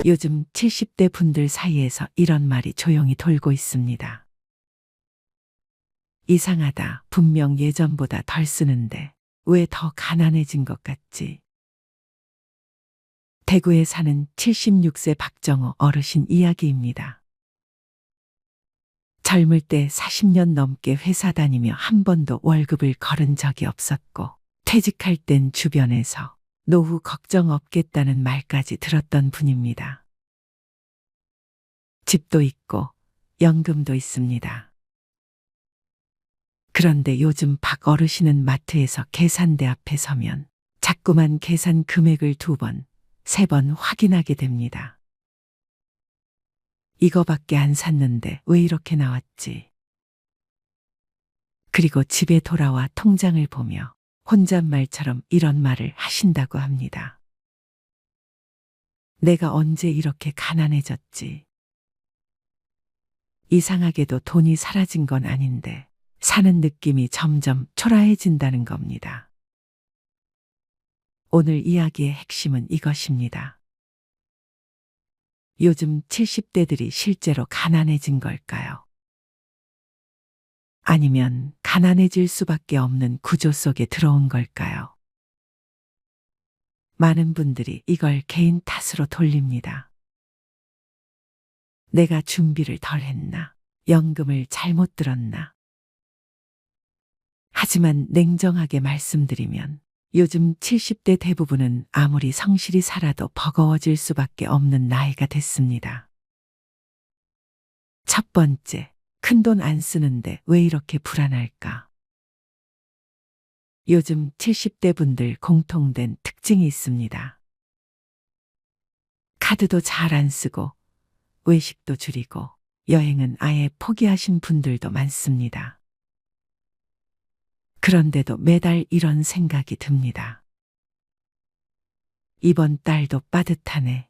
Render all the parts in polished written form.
요즘 70대 분들 사이에서 이런 말이 조용히 돌고 있습니다. 이상하다. 분명 예전보다 덜 쓰는데 왜 더 가난해진 것 같지? 대구에 사는 76세 박정호 어르신 이야기입니다. 젊을 때 40년 넘게 회사 다니며 한 번도 월급을 걸은 적이 없었고, 퇴직할 땐 주변에서 노후 걱정 없겠다는 말까지 들었던 분입니다. 집도 있고 연금도 있습니다. 그런데 요즘 박 어르신은 마트에서 계산대 앞에 서면 자꾸만 계산 금액을 2번, 3번 확인하게 됩니다. 이거밖에 안 샀는데 왜 이렇게 나왔지? 그리고 집에 돌아와 통장을 보며 혼잣말처럼 이런 말을 하신다고 합니다. 내가 언제 이렇게 가난해졌지? 이상하게도 돈이 사라진 건 아닌데 사는 느낌이 점점 초라해진다는 겁니다. 오늘 이야기의 핵심은 이것입니다. 요즘 70대들이 실제로 가난해진 걸까요? 아니면 가난해질 수밖에 없는 구조 속에 들어온 걸까요? 많은 분들이 이걸 개인 탓으로 돌립니다. 내가 준비를 덜 했나? 연금을 잘못 들었나? 하지만 냉정하게 말씀드리면 요즘 70대 대부분은 아무리 성실히 살아도 버거워질 수밖에 없는 나이가 됐습니다. 첫 번째, 큰돈 안 쓰는데 왜 이렇게 불안할까? 요즘 70대 분들 공통된 특징이 있습니다. 카드도 잘 안 쓰고 외식도 줄이고 여행은 아예 포기하신 분들도 많습니다. 그런데도 매달 이런 생각이 듭니다. 이번 달도 빠듯하네.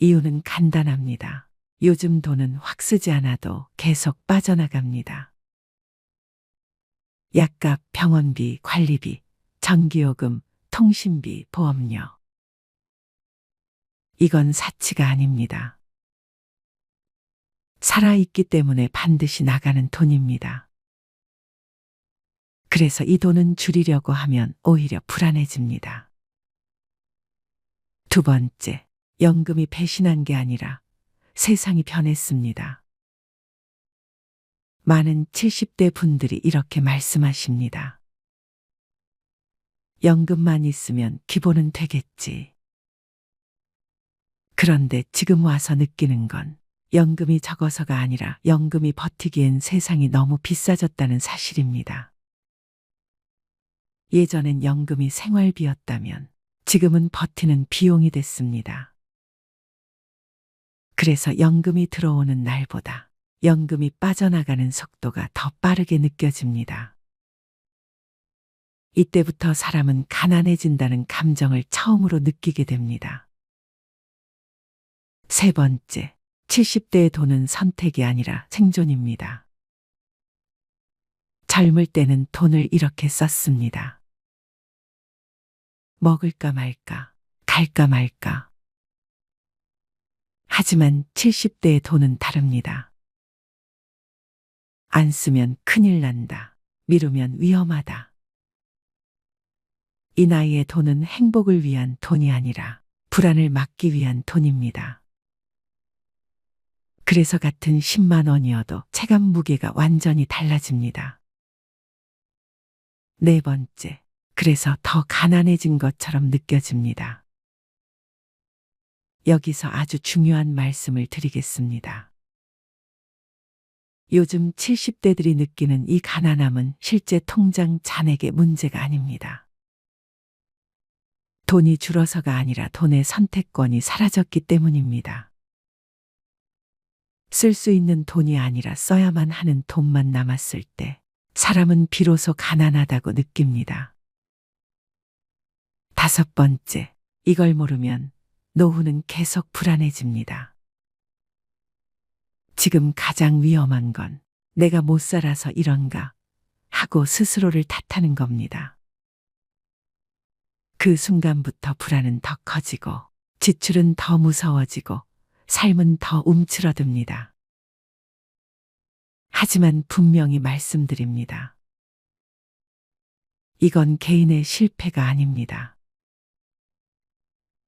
이유는 간단합니다. 요즘 돈은 확 쓰지 않아도 계속 빠져나갑니다. 약값, 병원비, 관리비, 전기요금, 통신비, 보험료. 이건 사치가 아닙니다. 살아있기 때문에 반드시 나가는 돈입니다. 그래서 이 돈은 줄이려고 하면 오히려 불안해집니다. 두 번째, 연금이 배신한 게 아니라 세상이 변했습니다. 많은 70대 분들이 이렇게 말씀하십니다. 연금만 있으면 기본은 되겠지. 그런데 지금 와서 느끼는 건 연금이 적어서가 아니라 연금이 버티기엔 세상이 너무 비싸졌다는 사실입니다. 예전엔 연금이 생활비였다면 지금은 버티는 비용이 됐습니다. 그래서 연금이 들어오는 날보다 연금이 빠져나가는 속도가 더 빠르게 느껴집니다. 이때부터 사람은 가난해진다는 감정을 처음으로 느끼게 됩니다. 세 번째, 70대의 돈은 선택이 아니라 생존입니다. 젊을 때는 돈을 이렇게 썼습니다. 먹을까 말까, 갈까 말까. 하지만 70대의 돈은 다릅니다. 안 쓰면 큰일 난다. 미루면 위험하다. 이 나이의 돈은 행복을 위한 돈이 아니라 불안을 막기 위한 돈입니다. 그래서 같은 10만 원이어도 체감 무게가 완전히 달라집니다. 네 번째, 그래서 더 가난해진 것처럼 느껴집니다. 여기서 아주 중요한 말씀을 드리겠습니다. 요즘 70대들이 느끼는 이 가난함은 실제 통장 잔액의 문제가 아닙니다. 돈이 줄어서가 아니라 돈의 선택권이 사라졌기 때문입니다. 쓸 수 있는 돈이 아니라 써야만 하는 돈만 남았을 때 사람은 비로소 가난하다고 느낍니다. 다섯 번째, 이걸 모르면 노후는 계속 불안해집니다. 지금 가장 위험한 건 내가 못 살아서 이런가 하고 스스로를 탓하는 겁니다. 그 순간부터 불안은 더 커지고 지출은 더 무서워지고 삶은 더 움츠러듭니다. 하지만 분명히 말씀드립니다. 이건 개인의 실패가 아닙니다.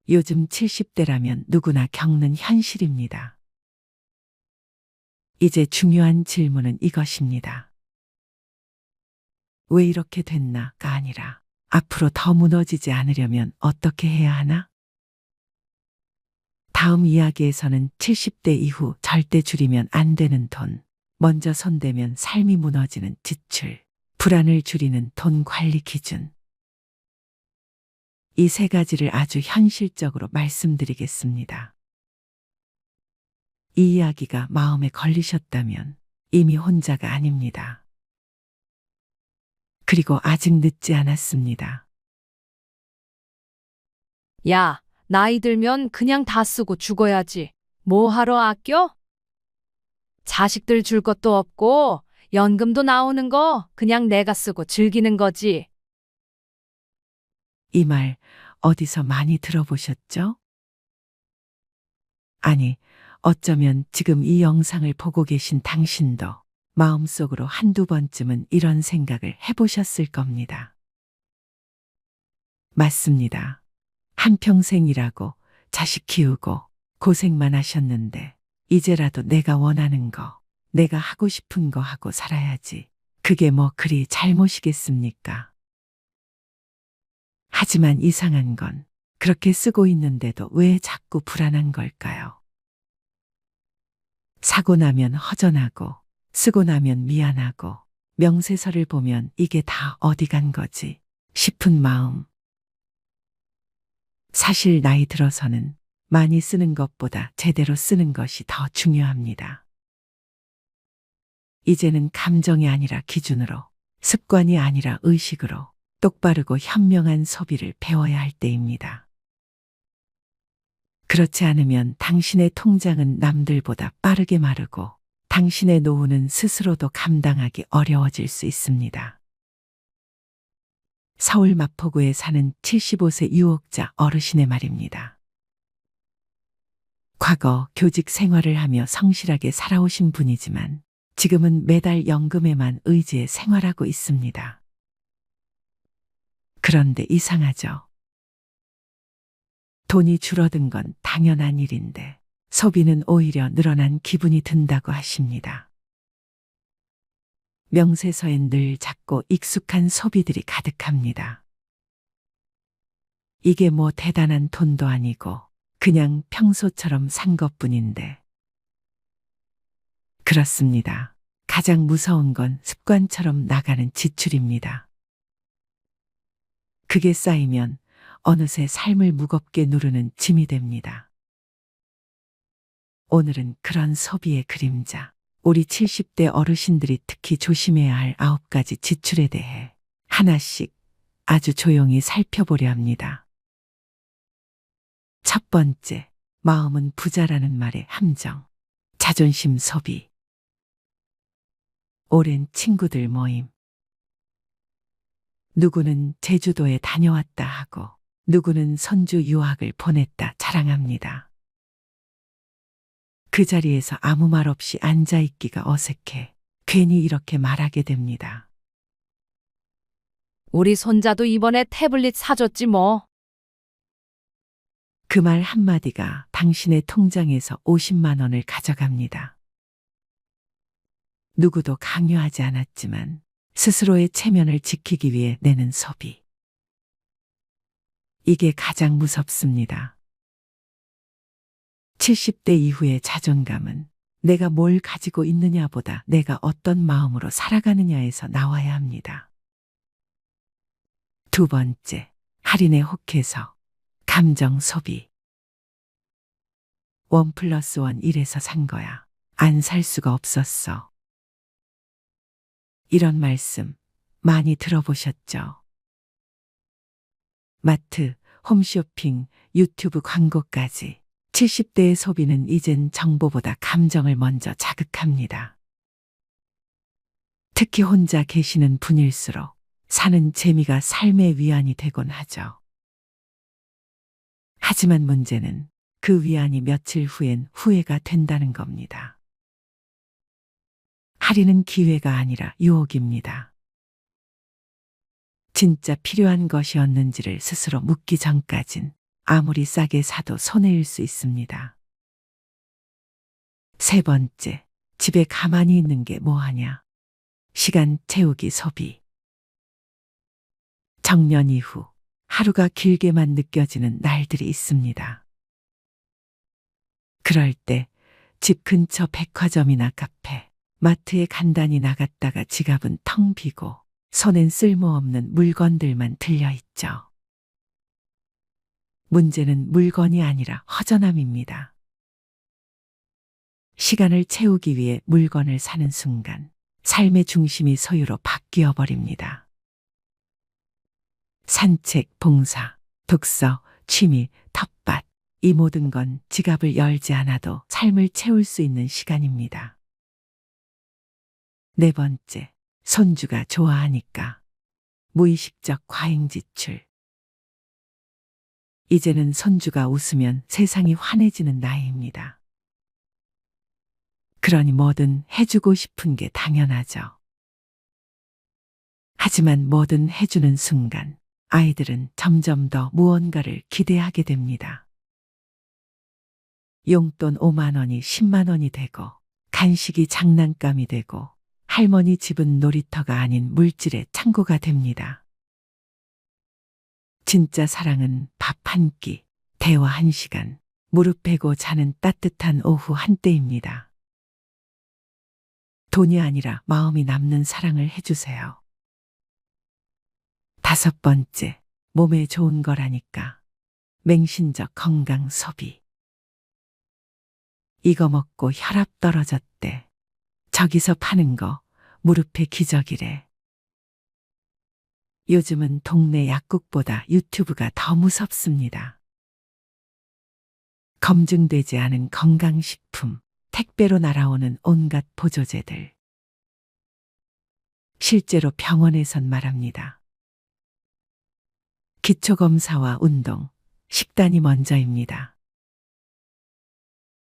요즘 70대라면 누구나 겪는 현실입니다. 이제 중요한 질문은 이것입니다. 왜 이렇게 됐나가 아니라 앞으로 더 무너지지 않으려면 어떻게 해야 하나? 다음 이야기에서는 70대 이후 절대 줄이면 안 되는 돈, 먼저 손대면 삶이 무너지는 지출, 불안을 줄이는 돈 관리 기준. 이 세 가지를 아주 현실적으로 말씀드리겠습니다. 이 이야기가 마음에 걸리셨다면 이미 혼자가 아닙니다. 그리고 아직 늦지 않았습니다. 야, 나이 들면 그냥 다 쓰고 죽어야지. 뭐 하러 아껴? 자식들 줄 것도 없고 연금도 나오는 거 그냥 내가 쓰고 즐기는 거지. 이 말 어디서 많이 들어보셨죠? 아니, 어쩌면 지금 이 영상을 보고 계신 당신도 마음속으로 한두 번쯤은 이런 생각을 해보셨을 겁니다. 맞습니다. 한평생 일하고 자식 키우고 고생만 하셨는데 이제라도 내가 원하는 거, 내가 하고 싶은 거 하고 살아야지. 그게 뭐 그리 잘못이겠습니까? 하지만 이상한 건 그렇게 쓰고 있는데도 왜 자꾸 불안한 걸까요? 사고 나면 허전하고 쓰고 나면 미안하고 명세서를 보면 이게 다 어디 간 거지 싶은 마음. 사실 나이 들어서는 많이 쓰는 것보다 제대로 쓰는 것이 더 중요합니다. 이제는 감정이 아니라 기준으로, 습관이 아니라 의식으로 똑바르고 현명한 소비를 배워야 할 때입니다. 그렇지 않으면 당신의 통장은 남들보다 빠르게 마르고 당신의 노후는 스스로도 감당하기 어려워질 수 있습니다. 서울 마포구에 사는 75세 유혹자 어르신의 말입니다. 과거 교직 생활을 하며 성실하게 살아오신 분이지만 지금은 매달 연금에만 의지해 생활하고 있습니다. 그런데 이상하죠. 돈이 줄어든 건 당연한 일인데 소비는 오히려 늘어난 기분이 든다고 하십니다. 명세서엔 늘 작고 익숙한 소비들이 가득합니다. 이게 뭐 대단한 돈도 아니고 그냥 평소처럼 산 것뿐인데. 그렇습니다. 가장 무서운 건 습관처럼 나가는 지출입니다. 그게 쌓이면 어느새 삶을 무겁게 누르는 짐이 됩니다. 오늘은 그런 소비의 그림자, 우리 70대 어르신들이 특히 조심해야 할 9가지 지출에 대해 하나씩 아주 조용히 살펴보려 합니다. 첫 번째, 마음은 부자라는 말의 함정, 자존심 소비. 오랜 친구들 모임. 누구는 제주도에 다녀왔다 하고 누구는 선주 유학을 보냈다 자랑합니다. 그 자리에서 아무 말 없이 앉아있기가 어색해 괜히 이렇게 말하게 됩니다. 우리 손자도 이번에 태블릿 사줬지 뭐. 그 말 한마디가 당신의 통장에서 50만 원을 가져갑니다. 누구도 강요하지 않았지만 스스로의 체면을 지키기 위해 내는 소비. 이게 가장 무섭습니다. 70대 이후의 자존감은 내가 뭘 가지고 있느냐보다 내가 어떤 마음으로 살아가느냐에서 나와야 합니다. 두 번째, 할인에 혹해서 감정 소비. 1+1 이래서 산 거야. 안 살 수가 없었어. 이런 말씀 많이 들어보셨죠? 마트, 홈쇼핑, 유튜브 광고까지 70대의 소비는 이젠 정보보다 감정을 먼저 자극합니다. 특히 혼자 계시는 분일수록 사는 재미가 삶의 위안이 되곤 하죠. 하지만 문제는 그 위안이 며칠 후엔 후회가 된다는 겁니다. 할인은 기회가 아니라 유혹입니다. 진짜 필요한 것이었는지를 스스로 묻기 전까진 아무리 싸게 사도 손해일 수 있습니다. 세 번째, 집에 가만히 있는 게 뭐하냐? 시간 채우기 소비. 정년 이후 하루가 길게만 느껴지는 날들이 있습니다. 그럴 때 집 근처 백화점이나 카페, 마트에 간단히 나갔다가 지갑은 텅 비고 손엔 쓸모없는 물건들만 들려있죠. 문제는 물건이 아니라 허전함입니다. 시간을 채우기 위해 물건을 사는 순간 삶의 중심이 소유로 바뀌어 버립니다. 산책, 봉사, 독서, 취미, 텃밭, 이 모든 건 지갑을 열지 않아도 삶을 채울 수 있는 시간입니다. 네 번째, 손주가 좋아하니까. 무의식적 과잉 지출. 이제는 손주가 웃으면 세상이 환해지는 나이입니다. 그러니 뭐든 해주고 싶은 게 당연하죠. 하지만 뭐든 해주는 순간 아이들은 점점 더 무언가를 기대하게 됩니다. 용돈 5만 원이 10만 원이 되고 간식이 장난감이 되고 할머니 집은 놀이터가 아닌 물질의 창고가 됩니다. 진짜 사랑은 밥 한 끼, 대화 한 시간, 무릎 베고 자는 따뜻한 오후 한때입니다. 돈이 아니라 마음이 남는 사랑을 해주세요. 다섯 번째, 몸에 좋은 거라니까. 맹신적 건강 소비. 이거 먹고 혈압 떨어졌대. 저기서 파는 거 무릎에 기적이래. 요즘은 동네 약국보다 유튜브가 더 무섭습니다. 검증되지 않은 건강식품, 택배로 날아오는 온갖 보조제들. 실제로 병원에선 말합니다. 기초검사와 운동, 식단이 먼저입니다.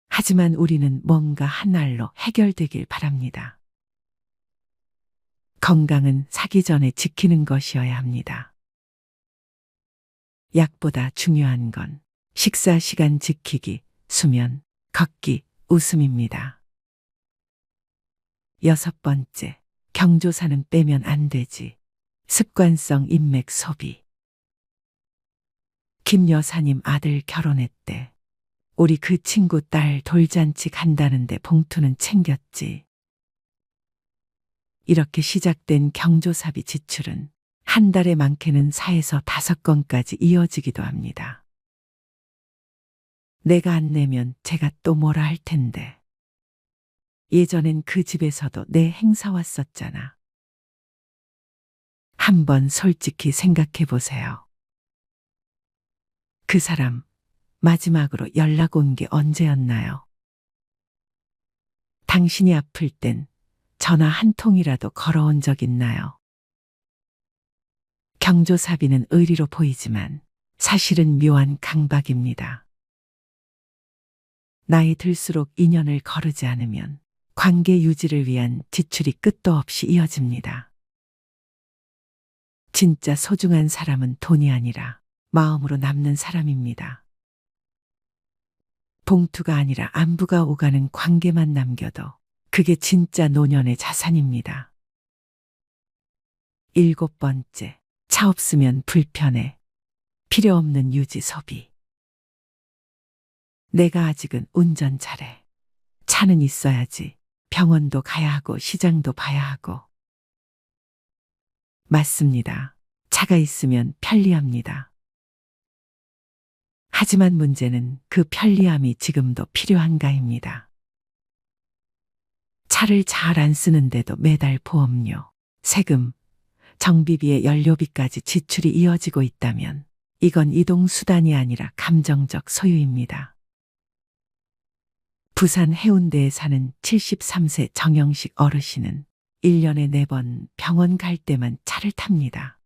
하지만 우리는 뭔가 하나로 해결되길 바랍니다. 건강은 사기 전에 지키는 것이어야 합니다. 약보다 중요한 건 식사 시간 지키기, 수면, 걷기, 웃음입니다. 여섯 번째, 경조사는 빼면 안 되지. 습관성 인맥 소비. 김 여사님 아들 결혼했대. 우리 그 친구 딸 돌잔치 간다는데 봉투는 챙겼지. 이렇게 시작된 경조사비 지출은 한 달에 많게는 4에서 5건까지 이어지기도 합니다. 내가 안 내면 제가 또 뭐라 할 텐데. 예전엔 그 집에서도 내 행사 왔었잖아. 한번 솔직히 생각해 보세요. 그 사람 마지막으로 연락 온 게 언제였나요? 당신이 아플 땐 전화 한 통이라도 걸어온 적 있나요? 경조사비는 의리로 보이지만 사실은 묘한 강박입니다. 나이 들수록 인연을 거르지 않으면 관계 유지를 위한 지출이 끝도 없이 이어집니다. 진짜 소중한 사람은 돈이 아니라 마음으로 남는 사람입니다. 봉투가 아니라 안부가 오가는 관계만 남겨도 그게 진짜 노년의 자산입니다. 일곱 번째, 차 없으면 불편해. 필요 없는 유지 소비. 내가 아직은 운전 잘해. 차는 있어야지. 병원도 가야 하고 시장도 봐야 하고. 맞습니다. 차가 있으면 편리합니다. 하지만 문제는 그 편리함이 지금도 필요한가입니다. 차를 잘 안 쓰는데도 매달 보험료, 세금, 정비비에 연료비까지 지출이 이어지고 있다면 이건 이동수단이 아니라 감정적 소유입니다. 부산 해운대에 사는 73세 정영식 어르신은 1년에 4번 병원 갈 때만 차를 탑니다.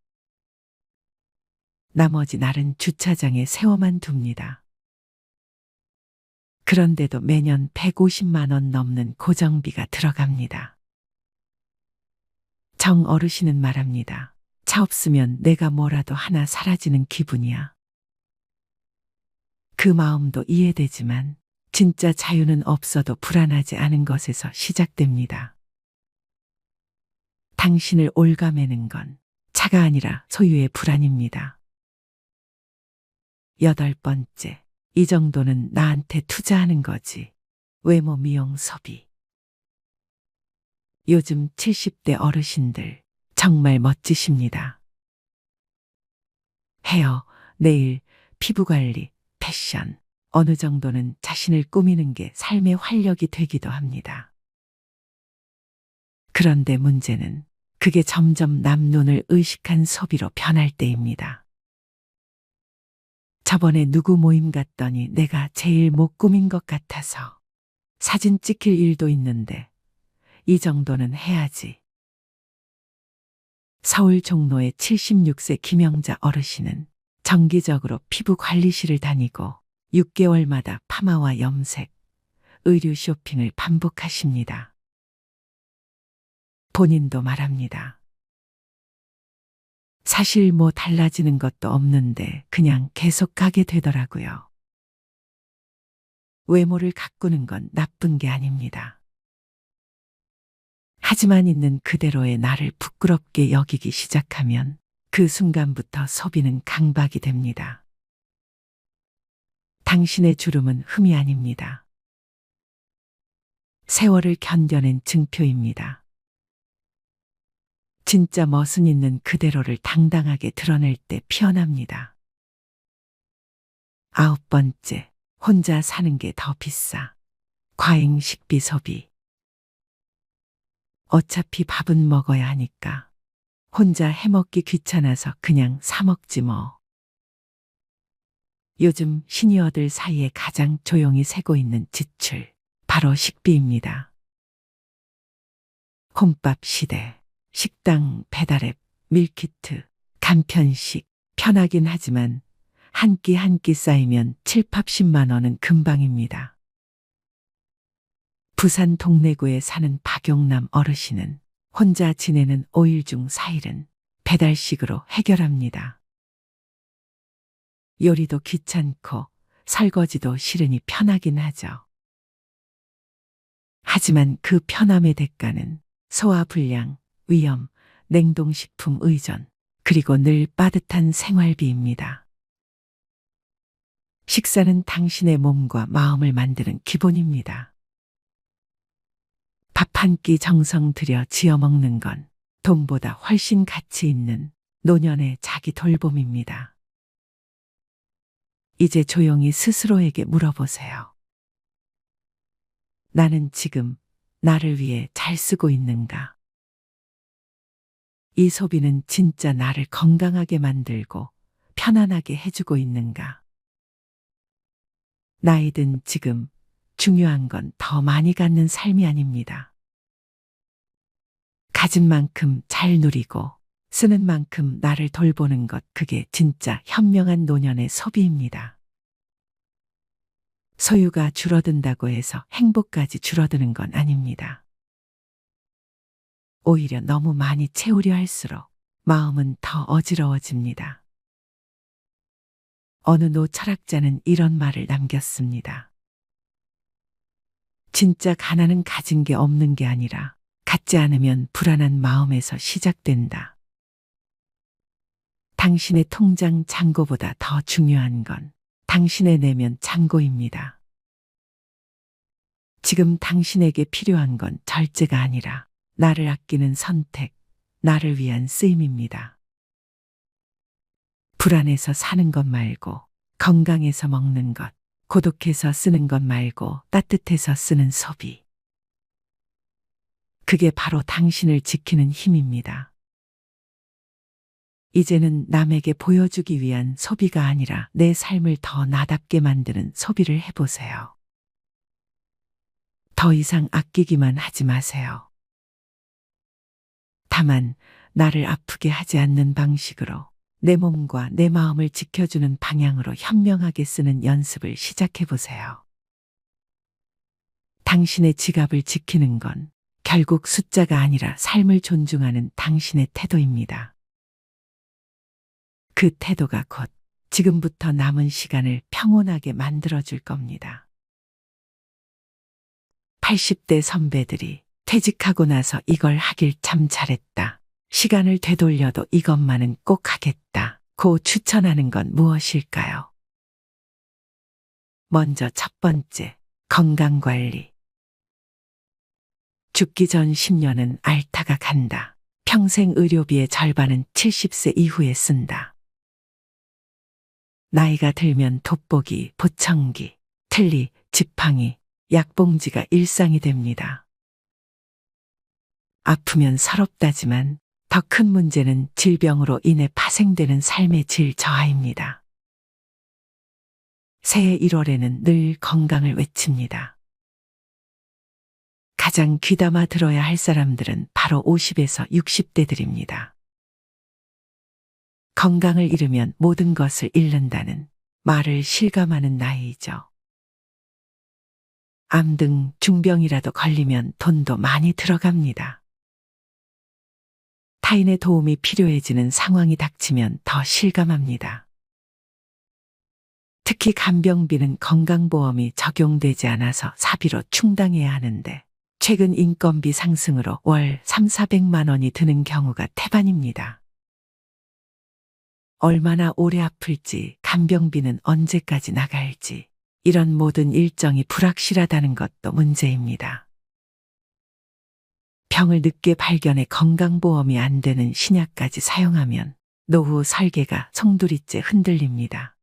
나머지 날은 주차장에 세워만 둡니다. 그런데도 매년 150만 원 넘는 고정비가 들어갑니다. 정 어르신은 말합니다. 차 없으면 내가 뭐라도 하나 사라지는 기분이야. 그 마음도 이해되지만 진짜 자유는 없어도 불안하지 않은 것에서 시작됩니다. 당신을 올가매는 건 차가 아니라 소유의 불안입니다. 8번째, 이 정도는 나한테 투자하는 거지. 외모 미용 소비. 요즘 70대 어르신들 정말 멋지십니다. 헤어, 네일, 피부관리, 패션, 어느 정도는 자신을 꾸미는 게 삶의 활력이 되기도 합니다. 그런데 문제는 그게 점점 남 눈을 의식한 소비로 변할 때입니다. 저번에 누구 모임 갔더니 내가 제일 못 꾸민 것 같아서 사진 찍힐 일도 있는데 이 정도는 해야지. 서울 종로의 76세 김영자 어르신은 정기적으로 피부 관리실을 다니고 6개월마다 파마와 염색, 의류 쇼핑을 반복하십니다. 본인도 말합니다. 사실 뭐 달라지는 것도 없는데 그냥 계속 가게 되더라고요. 외모를 가꾸는 건 나쁜 게 아닙니다. 하지만 있는 그대로의 나를 부끄럽게 여기기 시작하면 그 순간부터 소비는 강박이 됩니다. 당신의 주름은 흠이 아닙니다. 세월을 견뎌낸 증표입니다. 진짜 멋은 있는 그대로를 당당하게 드러낼 때 피어납니다. 9번째, 혼자 사는 게 더 비싸. 과잉 식비 소비. 어차피 밥은 먹어야 하니까 혼자 해먹기 귀찮아서 그냥 사 먹지 뭐. 요즘 시니어들 사이에 가장 조용히 새고 있는 지출, 바로 식비입니다. 혼밥 시대, 식당 배달앱, 밀키트, 간편식, 편하긴 하지만 한 끼 한 끼 쌓이면 7, 80만 원은 금방입니다. 부산 동래구에 사는 박용남 어르신은 혼자 지내는 5일 중 4일은 배달식으로 해결합니다. 요리도 귀찮고 설거지도 싫으니 편하긴 하죠. 하지만 그 편함의 대가는 소화불량, 위염, 냉동식품 의존, 그리고 늘 빠듯한 생활비입니다. 식사는 당신의 몸과 마음을 만드는 기본입니다. 밥 한 끼 정성 들여 지어 먹는 건 돈보다 훨씬 가치 있는 노년의 자기 돌봄입니다. 이제 조용히 스스로에게 물어보세요. 나는 지금 나를 위해 잘 쓰고 있는가? 이 소비는 진짜 나를 건강하게 만들고 편안하게 해주고 있는가? 나이 든 지금 중요한 건 더 많이 갖는 삶이 아닙니다. 가진 만큼 잘 누리고 쓰는 만큼 나를 돌보는 것, 그게 진짜 현명한 노년의 소비입니다. 소유가 줄어든다고 해서 행복까지 줄어드는 건 아닙니다. 오히려 너무 많이 채우려 할수록 마음은 더 어지러워집니다. 어느 노 철학자는 이런 말을 남겼습니다. 진짜 가난은 가진 게 없는 게 아니라 갖지 않으면 불안한 마음에서 시작된다. 당신의 통장 잔고보다 더 중요한 건 당신의 내면 잔고입니다. 지금 당신에게 필요한 건 절제가 아니라 나를 아끼는 선택, 나를 위한 쓰임입니다. 불안해서 사는 것 말고, 건강해서 먹는 것, 고독해서 쓰는 것 말고 따뜻해서 쓰는 소비. 그게 바로 당신을 지키는 힘입니다. 이제는 남에게 보여주기 위한 소비가 아니라 내 삶을 더 나답게 만드는 소비를 해보세요. 더 이상 아끼기만 하지 마세요. 다만 나를 아프게 하지 않는 방식으로 내 몸과 내 마음을 지켜주는 방향으로 현명하게 쓰는 연습을 시작해보세요. 당신의 지갑을 지키는 건 결국 숫자가 아니라 삶을 존중하는 당신의 태도입니다. 그 태도가 곧 지금부터 남은 시간을 평온하게 만들어줄 겁니다. 80대 선배들이 퇴직하고 나서 이걸 하길 참 잘했다. 시간을 되돌려도 이것만은 꼭 하겠다. 고 추천하는 건 무엇일까요? 먼저 첫 번째, 건강관리. 죽기 전 10년은 앓다가 간다. 평생 의료비의 절반은 70세 이후에 쓴다. 나이가 들면 돋보기, 보청기, 틀니, 지팡이, 약봉지가 일상이 됩니다. 아프면 서럽다지만 더 큰 문제는 질병으로 인해 파생되는 삶의 질 저하입니다. 새해 1월에는 늘 건강을 외칩니다. 가장 귀담아 들어야 할 사람들은 바로 50에서 60대들입니다. 건강을 잃으면 모든 것을 잃는다는 말을 실감하는 나이이죠. 암 등 중병이라도 걸리면 돈도 많이 들어갑니다. 타인의 도움이 필요해지는 상황이 닥치면 더 실감합니다. 특히 간병비는 건강보험이 적용되지 않아서 사비로 충당해야 하는데 최근 인건비 상승으로 월 3,400만 원이 드는 경우가 태반입니다. 얼마나 오래 아플지, 간병비는 언제까지 나갈지, 이런 모든 일정이 불확실하다는 것도 문제입니다. 병을 늦게 발견해 건강보험이 안 되는 신약까지 사용하면 노후 설계가 송두리째 흔들립니다.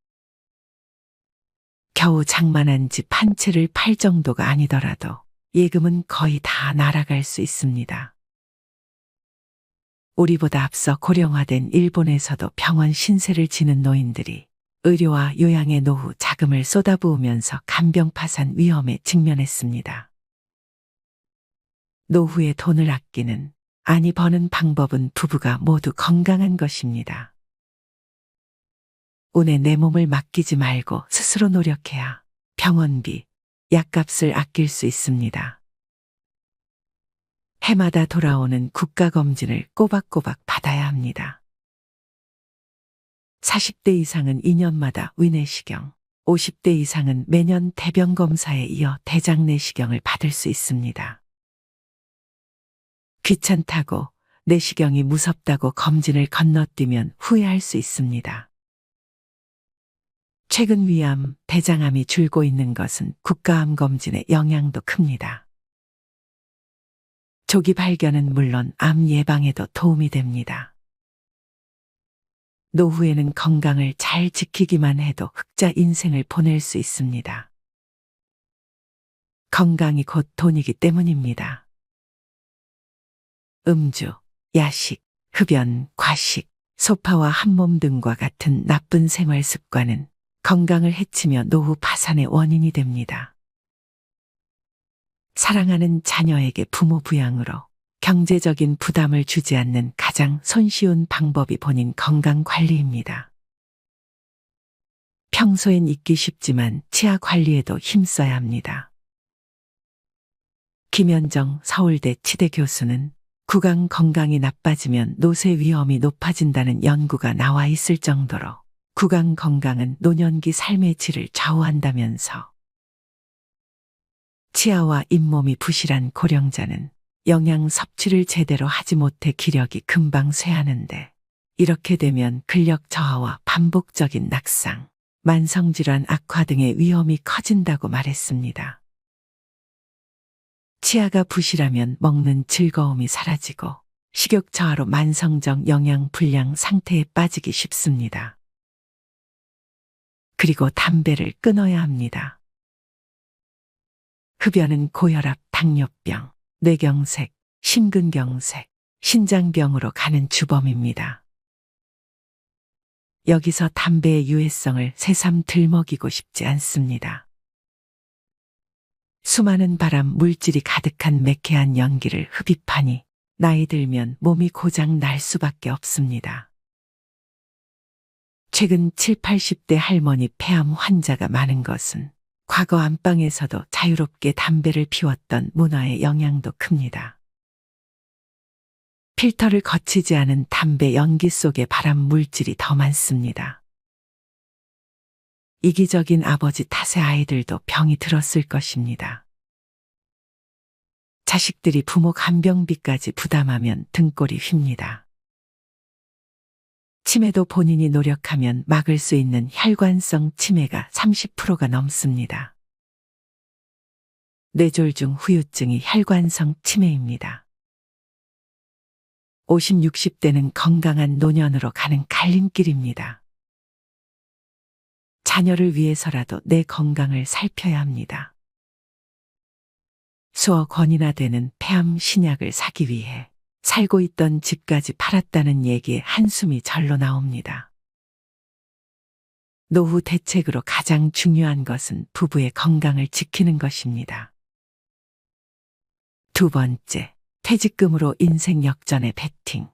겨우 장만한 집 한 채를 팔 정도가 아니더라도 예금은 거의 다 날아갈 수 있습니다. 우리보다 앞서 고령화된 일본에서도 병원 신세를 지는 노인들이 의료와 요양의 노후 자금을 쏟아부으면서 간병 파산 위험에 직면했습니다. 노후에 돈을 아끼는, 아니 버는 방법은 부부가 모두 건강한 것입니다. 운에 내 몸을 맡기지 말고 스스로 노력해야 병원비, 약값을 아낄 수 있습니다. 해마다 돌아오는 국가검진을 꼬박꼬박 받아야 합니다. 40대 이상은 2년마다 위내시경, 50대 이상은 매년 대변검사에 이어 대장내시경을 받을 수 있습니다. 귀찮다고, 내시경이 무섭다고 검진을 건너뛰면 후회할 수 있습니다. 최근 위암, 대장암이 줄고 있는 것은 국가암 검진의 영향도 큽니다. 조기 발견은 물론 암 예방에도 도움이 됩니다. 노후에는 건강을 잘 지키기만 해도 흑자 인생을 보낼 수 있습니다. 건강이 곧 돈이기 때문입니다. 음주, 야식, 흡연, 과식, 소파와 한몸 등과 같은 나쁜 생활 습관은 건강을 해치며 노후 파산의 원인이 됩니다. 사랑하는 자녀에게 부모 부양으로 경제적인 부담을 주지 않는 가장 손쉬운 방법이 본인 건강 관리입니다. 평소엔 잊기 쉽지만 치아 관리에도 힘써야 합니다. 김현정 서울대 치대 교수는 구강 건강이 나빠지면 노쇠 위험이 높아진다는 연구가 나와 있을 정도로 구강 건강은 노년기 삶의 질을 좌우한다면서 치아와 잇몸이 부실한 고령자는 영양 섭취를 제대로 하지 못해 기력이 금방 쇠하는데 이렇게 되면 근력 저하와 반복적인 낙상, 만성질환 악화 등의 위험이 커진다고 말했습니다. 치아가 부실하면 먹는 즐거움이 사라지고 식욕 저하로 만성적 영양 불량 상태에 빠지기 쉽습니다. 그리고 담배를 끊어야 합니다. 흡연은 고혈압, 당뇨병, 뇌경색, 심근경색, 신장병으로 가는 주범입니다. 여기서 담배의 유해성을 새삼 들먹이고 싶지 않습니다. 수많은 발암 물질이 가득한 매캐한 연기를 흡입하니 나이 들면 몸이 고장 날 수밖에 없습니다. 최근 7, 80대 할머니 폐암 환자가 많은 것은 과거 안방에서도 자유롭게 담배를 피웠던 문화의 영향도 큽니다. 필터를 거치지 않은 담배 연기 속에 발암 물질이 더 많습니다. 이기적인 아버지 탓에 아이들도 병이 들었을 것입니다. 자식들이 부모 간병비까지 부담하면 등골이 휩니다. 치매도 본인이 노력하면 막을 수 있는 혈관성 치매가 30%가 넘습니다. 뇌졸중 후유증이 혈관성 치매입니다. 50, 60대는 건강한 노년으로 가는 갈림길입니다. 자녀를 위해서라도 내 건강을 살펴야 합니다. 수억 원이나 되는 폐암 신약을 사기 위해 살고 있던 집까지 팔았다는 얘기에 한숨이 절로 나옵니다. 노후 대책으로 가장 중요한 것은 부부의 건강을 지키는 것입니다. 두 번째, 퇴직금으로 인생 역전의 베팅.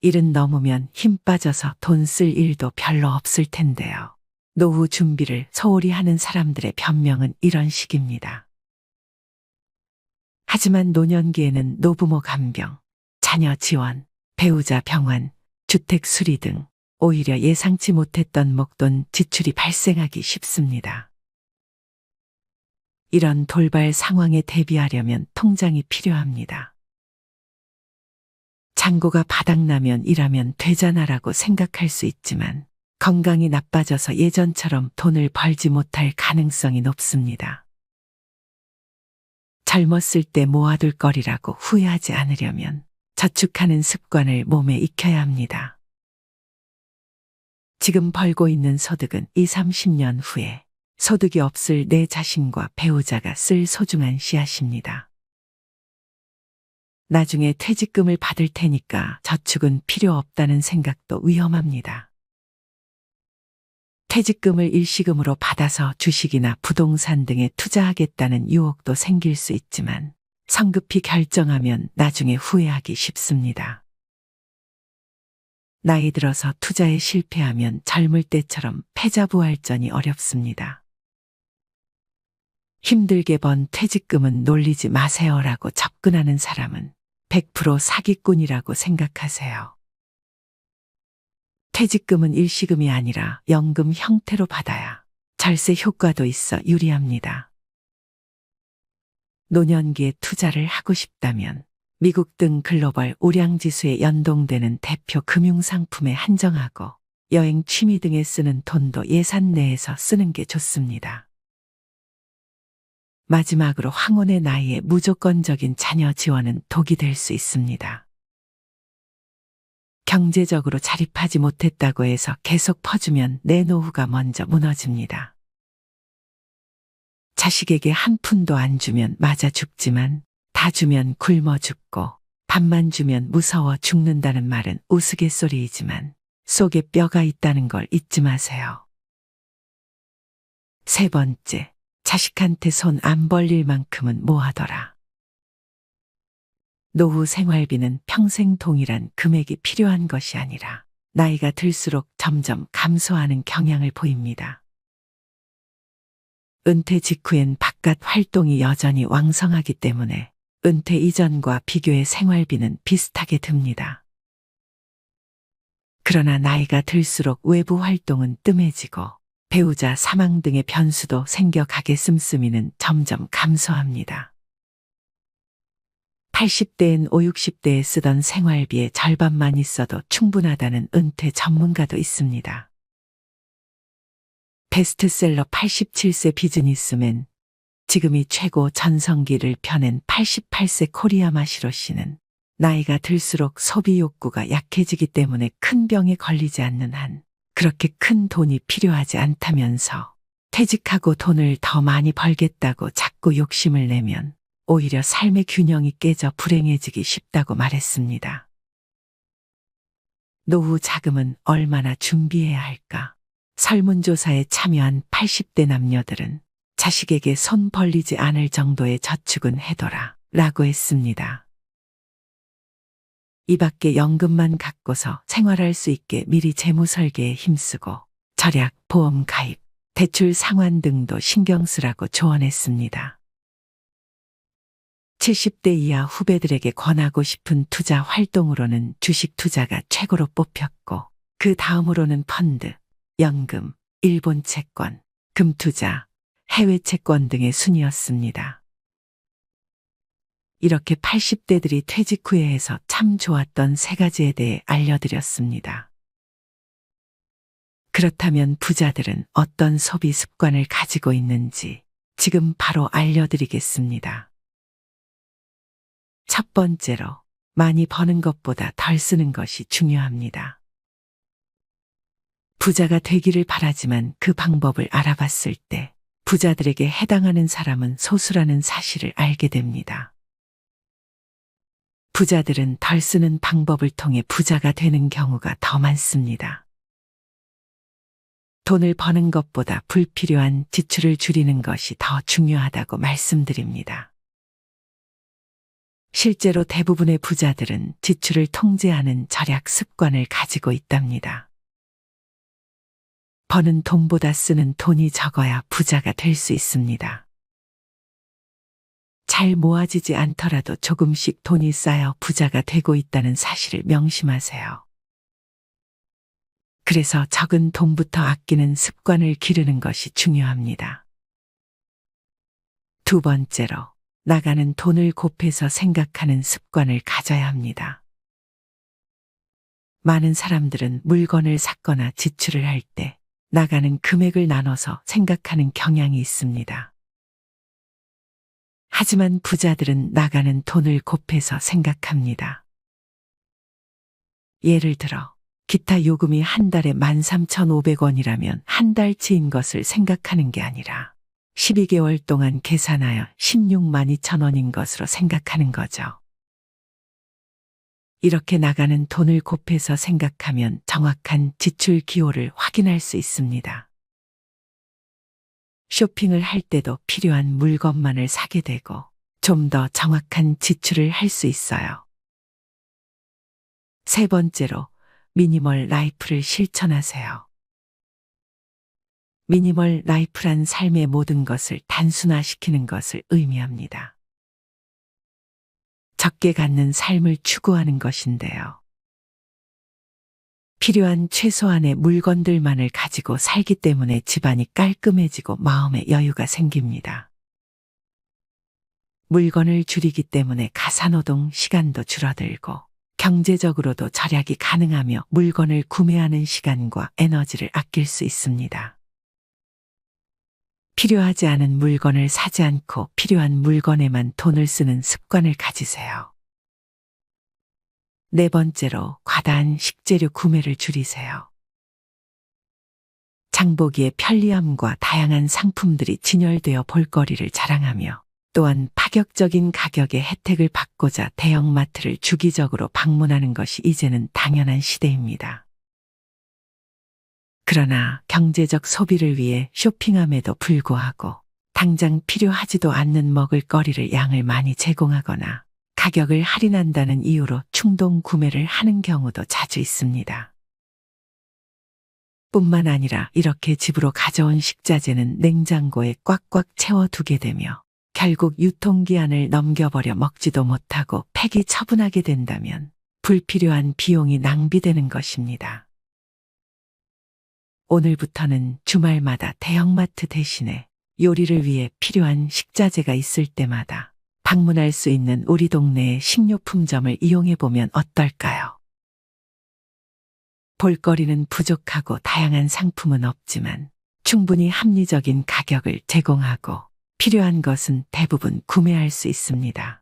일은 넘으면 힘 빠져서 돈 쓸 일도 별로 없을 텐데요. 노후 준비를 소홀히 하는 사람들의 변명은 이런 식입니다. 하지만 노년기에는 노부모 간병, 자녀 지원, 배우자 병환, 주택 수리 등 오히려 예상치 못했던 목돈 지출이 발생하기 쉽습니다. 이런 돌발 상황에 대비하려면 통장이 필요합니다. 잔고가 바닥나면 일하면 되잖아라고 생각할 수 있지만 건강이 나빠져서 예전처럼 돈을 벌지 못할 가능성이 높습니다. 젊었을 때 모아둘 거리라고 후회하지 않으려면 저축하는 습관을 몸에 익혀야 합니다. 지금 벌고 있는 소득은 20, 30년 후에 소득이 없을 내 자신과 배우자가 쓸 소중한 씨앗입니다. 나중에 퇴직금을 받을 테니까 저축은 필요 없다는 생각도 위험합니다. 퇴직금을 일시금으로 받아서 주식이나 부동산 등에 투자하겠다는 유혹도 생길 수 있지만 성급히 결정하면 나중에 후회하기 쉽습니다. 나이 들어서 투자에 실패하면 젊을 때처럼 패자부활전이 어렵습니다. 힘들게 번 퇴직금은 놀리지 마세요라고 접근하는 사람은 100% 사기꾼이라고 생각하세요. 퇴직금은 일시금이 아니라 연금 형태로 받아야 절세 효과도 있어 유리합니다. 노년기에 투자를 하고 싶다면 미국 등 글로벌 우량지수에 연동되는 대표 금융상품에 한정하고 여행 취미 등에 쓰는 돈도 예산 내에서 쓰는 게 좋습니다. 마지막으로 황혼의 나이에 무조건적인 자녀 지원은 독이 될 수 있습니다. 경제적으로 자립하지 못했다고 해서 계속 퍼주면 내 노후가 먼저 무너집니다. 자식에게 한 푼도 안 주면 맞아 죽지만 다 주면 굶어 죽고 밥만 주면 무서워 죽는다는 말은 우스갯소리이지만 속에 뼈가 있다는 걸 잊지 마세요. 세 번째, 자식한테 손 안 벌릴 만큼은 모아둬라. 노후 생활비는 평생 동일한 금액이 필요한 것이 아니라 나이가 들수록 점점 감소하는 경향을 보입니다. 은퇴 직후엔 바깥 활동이 여전히 왕성하기 때문에 은퇴 이전과 비교해 생활비는 비슷하게 듭니다. 그러나 나이가 들수록 외부 활동은 뜸해지고 배우자 사망 등의 변수도 생겨가게 씀씀이는 점점 감소합니다. 80대엔 5, 60대에 쓰던 생활비의 절반만 있어도 충분하다는 은퇴 전문가도 있습니다. 베스트셀러 87세 비즈니스맨, 지금이 최고 전성기를 펴낸 88세 코리아 마시로 씨는 나이가 들수록 소비 욕구가 약해지기 때문에 큰 병에 걸리지 않는 한 그렇게 큰 돈이 필요하지 않다면서 퇴직하고 돈을 더 많이 벌겠다고 자꾸 욕심을 내면 오히려 삶의 균형이 깨져 불행해지기 쉽다고 말했습니다. 노후 자금은 얼마나 준비해야 할까? 설문조사에 참여한 80대 남녀들은 자식에게 손 벌리지 않을 정도의 저축은 해둬라 라고 했습니다. 이 밖에 연금만 갖고서 생활할 수 있게 미리 재무 설계에 힘쓰고 절약, 보험 가입, 대출 상환 등도 신경 쓰라고 조언했습니다. 70대 이하 후배들에게 권하고 싶은 투자 활동으로는 주식 투자가 최고로 뽑혔고, 그 다음으로는 펀드, 연금, 일본 채권, 금투자, 해외 채권 등의 순이었습니다. 이렇게 80대들이 퇴직 후에 해서 참 좋았던 세 가지에 대해 알려드렸습니다. 그렇다면 부자들은 어떤 소비 습관을 가지고 있는지 지금 바로 알려드리겠습니다. 첫 번째로, 많이 버는 것보다 덜 쓰는 것이 중요합니다. 부자가 되기를 바라지만 그 방법을 알아봤을 때 부자들에게 해당하는 사람은 소수라는 사실을 알게 됩니다. 부자들은 덜 쓰는 방법을 통해 부자가 되는 경우가 더 많습니다. 돈을 버는 것보다 불필요한 지출을 줄이는 것이 더 중요하다고 말씀드립니다. 실제로 대부분의 부자들은 지출을 통제하는 절약 습관을 가지고 있답니다. 버는 돈보다 쓰는 돈이 적어야 부자가 될 수 있습니다. 잘 모아지지 않더라도 조금씩 돈이 쌓여 부자가 되고 있다는 사실을 명심하세요. 그래서 적은 돈부터 아끼는 습관을 기르는 것이 중요합니다. 두 번째로, 나가는 돈을 곱해서 생각하는 습관을 가져야 합니다. 많은 사람들은 물건을 샀거나 지출을 할 때 나가는 금액을 나눠서 생각하는 경향이 있습니다. 하지만 부자들은 나가는 돈을 곱해서 생각합니다. 예를 들어, 기타 요금이 한 달에 13,500원이라면 한 달치인 것을 생각하는 게 아니라 12개월 동안 계산하여 162,000원인 것으로 생각하는 거죠. 이렇게 나가는 돈을 곱해서 생각하면 정확한 지출 기호를 확인할 수 있습니다. 쇼핑을 할 때도 필요한 물건만을 사게 되고 좀 더 정확한 지출을 할 수 있어요. 세 번째로, 미니멀 라이프를 실천하세요. 미니멀 라이프란 삶의 모든 것을 단순화시키는 것을 의미합니다. 적게 갖는 삶을 추구하는 것인데요. 필요한 최소한의 물건들만을 가지고 살기 때문에 집안이 깔끔해지고 마음의 여유가 생깁니다. 물건을 줄이기 때문에 가사노동 시간도 줄어들고 경제적으로도 절약이 가능하며 물건을 구매하는 시간과 에너지를 아낄 수 있습니다. 필요하지 않은 물건을 사지 않고 필요한 물건에만 돈을 쓰는 습관을 가지세요. 네 번째로, 과다한 식재료 구매를 줄이세요. 장보기의 편리함과 다양한 상품들이 진열되어 볼거리를 자랑하며 또한 파격적인 가격의 혜택을 받고자 대형마트를 주기적으로 방문하는 것이 이제는 당연한 시대입니다. 그러나 경제적 소비를 위해 쇼핑함에도 불구하고 당장 필요하지도 않는 먹을거리를 양을 많이 제공하거나 가격을 할인한다는 이유로 충동 구매를 하는 경우도 자주 있습니다. 뿐만 아니라 이렇게 집으로 가져온 식자재는 냉장고에 꽉꽉 채워두게 되며 결국 유통기한을 넘겨버려 먹지도 못하고 폐기 처분하게 된다면 불필요한 비용이 낭비되는 것입니다. 오늘부터는 주말마다 대형마트 대신에 요리를 위해 필요한 식자재가 있을 때마다 방문할 수 있는 우리 동네의 식료품점을 이용해보면 어떨까요? 볼거리는 부족하고 다양한 상품은 없지만 충분히 합리적인 가격을 제공하고 필요한 것은 대부분 구매할 수 있습니다.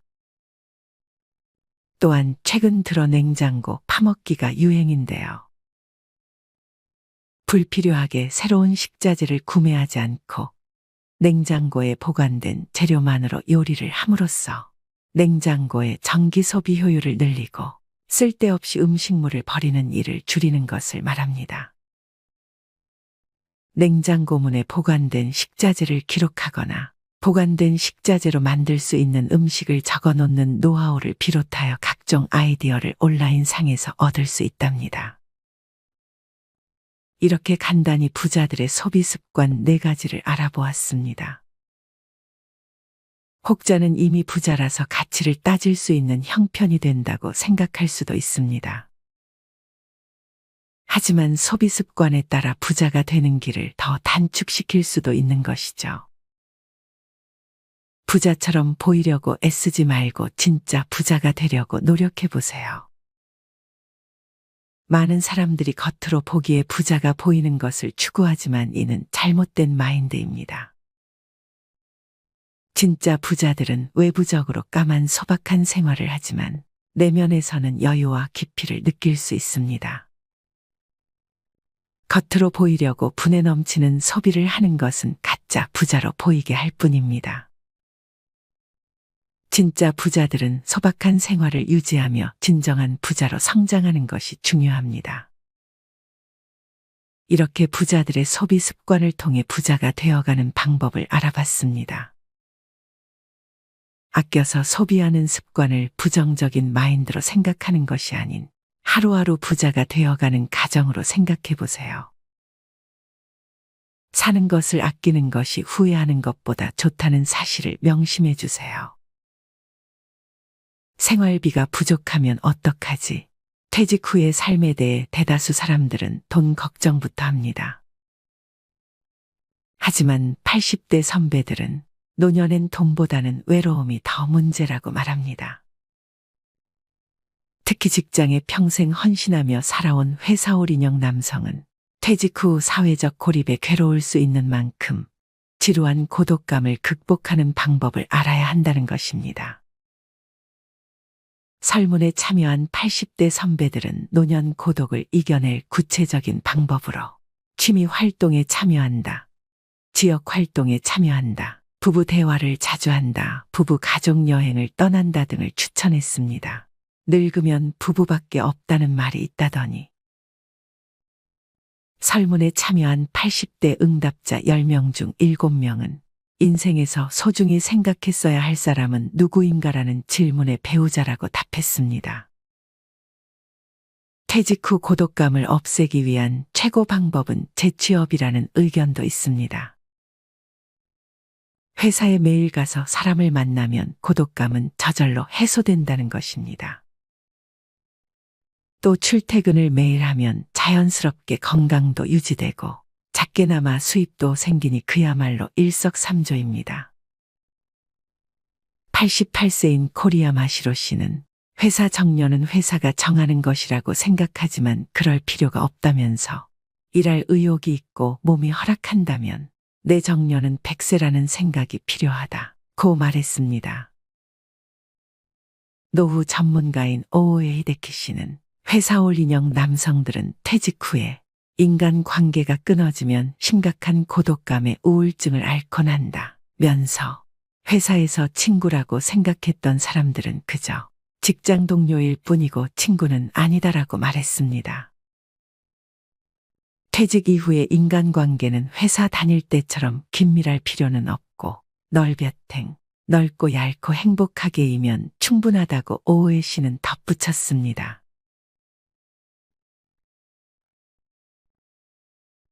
또한 최근 들어 냉장고 파먹기가 유행인데요. 불필요하게 새로운 식자재를 구매하지 않고 냉장고에 보관된 재료만으로 요리를 함으로써 냉장고의 전기 소비 효율을 늘리고 쓸데없이 음식물을 버리는 일을 줄이는 것을 말합니다. 냉장고문에 보관된 식자재를 기록하거나 보관된 식자재로 만들 수 있는 음식을 적어 놓는 노하우를 비롯하여 각종 아이디어를 온라인상에서 얻을 수 있답니다. 이렇게 간단히 부자들의 소비 습관 4가지를 알아보았습니다. 혹자는 이미 부자라서 가치를 따질 수 있는 형편이 된다고 생각할 수도 있습니다. 하지만 소비 습관에 따라 부자가 되는 길을 더 단축시킬 수도 있는 것이죠. 부자처럼 보이려고 애쓰지 말고 진짜 부자가 되려고 노력해 보세요. 많은 사람들이 겉으로 보기에 부자가 보이는 것을 추구하지만 이는 잘못된 마인드입니다. 진짜 부자들은 외부적으로 까만 소박한 생활을 하지만 내면에서는 여유와 깊이를 느낄 수 있습니다. 겉으로 보이려고 분에 넘치는 소비를 하는 것은 가짜 부자로 보이게 할 뿐입니다. 진짜 부자들은 소박한 생활을 유지하며 진정한 부자로 성장하는 것이 중요합니다. 이렇게 부자들의 소비 습관을 통해 부자가 되어가는 방법을 알아봤습니다. 아껴서 소비하는 습관을 부정적인 마인드로 생각하는 것이 아닌 하루하루 부자가 되어가는 가정으로 생각해 보세요. 사는 것을 아끼는 것이 후회하는 것보다 좋다는 사실을 명심해 주세요. 생활비가 부족하면 어떡하지? 퇴직 후의 삶에 대해 대다수 사람들은 돈 걱정부터 합니다. 하지만 80대 선배들은 노년엔 돈보다는 외로움이 더 문제라고 말합니다. 특히 직장에 평생 헌신하며 살아온 회사올인형 남성은 퇴직 후 사회적 고립에 괴로울 수 있는 만큼 지루한 고독감을 극복하는 방법을 알아야 한다는 것입니다. 설문에 참여한 80대 선배들은 노년 고독을 이겨낼 구체적인 방법으로 취미 활동에 참여한다, 지역 활동에 참여한다, 부부 대화를 자주 한다, 부부 가족 여행을 떠난다 등을 추천했습니다. 늙으면 부부밖에 없다는 말이 있다더니. 설문에 참여한 80대 응답자 10명 중 7명은 인생에서 소중히 생각했어야 할 사람은 누구인가라는 질문에 배우자라고 답했습니다. 퇴직 후 고독감을 없애기 위한 최고 방법은 재취업이라는 의견도 있습니다. 회사에 매일 가서 사람을 만나면 고독감은 저절로 해소된다는 것입니다. 또 출퇴근을 매일 하면 자연스럽게 건강도 유지되고 작게나마 수입도 생기니 그야말로 일석삼조입니다. 88세인 코리아 마시로 씨는 회사 정년은 회사가 정하는 것이라고 생각하지만 그럴 필요가 없다면서 일할 의욕이 있고 몸이 허락한다면 내 정년은 100세라는 생각이 필요하다고 말했습니다. 노후 전문가인 오오에 히데키 씨는 회사올인형 남성들은 퇴직 후에 인간 관계가 끊어지면 심각한 고독감에 우울증을 앓곤 한다면서 회사에서 친구라고 생각했던 사람들은 그저 직장 동료일 뿐이고 친구는 아니다라고 말했습니다. 퇴직 이후의 인간관계는 회사 다닐 때처럼 긴밀할 필요는 없고 널볕행, 넓고 얇고 행복하게이면 충분하다고 오오에 씨는 덧붙였습니다.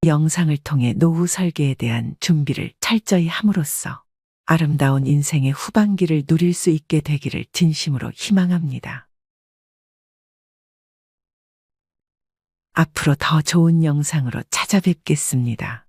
영상을 통해 노후 설계에 대한 준비를 철저히 함으로써 아름다운 인생의 후반기를 누릴 수 있게 되기를 진심으로 희망합니다. 앞으로 더 좋은 영상으로 찾아뵙겠습니다.